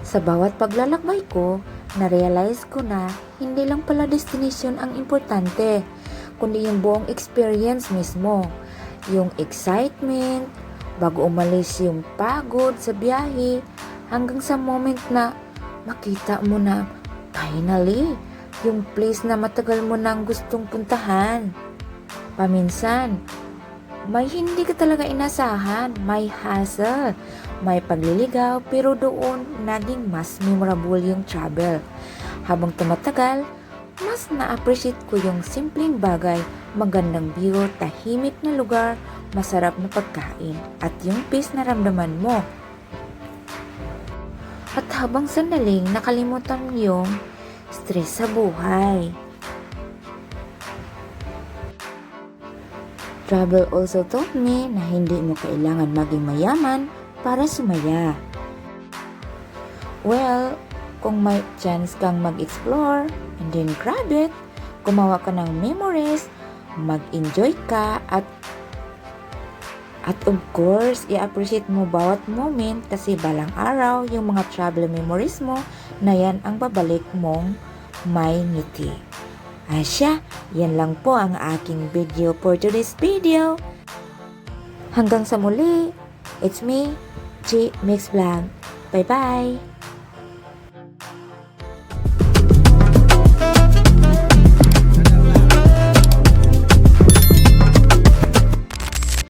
Sa bawat paglalakbay ko, na-realize ko na hindi lang pala destination ang importante, kundi yung buong experience mismo. Yung excitement, bago umalis yung pagod sa biyahe, hanggang sa moment na makita mo na finally, yung place na matagal mo nang gustong puntahan. Paminsan, may hindi ka talaga inasahan, may hassle, may pagliligaw, pero doon naging mas memorable yung travel. Habang tumatagal, mas na-appreciate ko yung simpleng bagay, magandang view, tahimik na lugar, masarap na pagkain, at yung peace na ramdaman mo. At habang sandaling nakalimutan mo yung stress sa buhay. Travel also taught me na hindi mo kailangan maging mayaman para sumaya. Well, kung may chance kang mag-explore and then grab it, gumawa ka ng memories, mag-enjoy ka at of course, i-appreciate mo bawat moment kasi balang araw yung mga travel memories mo na yan ang babalik mong may ngiti. Asya, yan lang po ang aking video for today's video. Hanggang sa muli, it's me, G Mix Vlog. Bye-bye!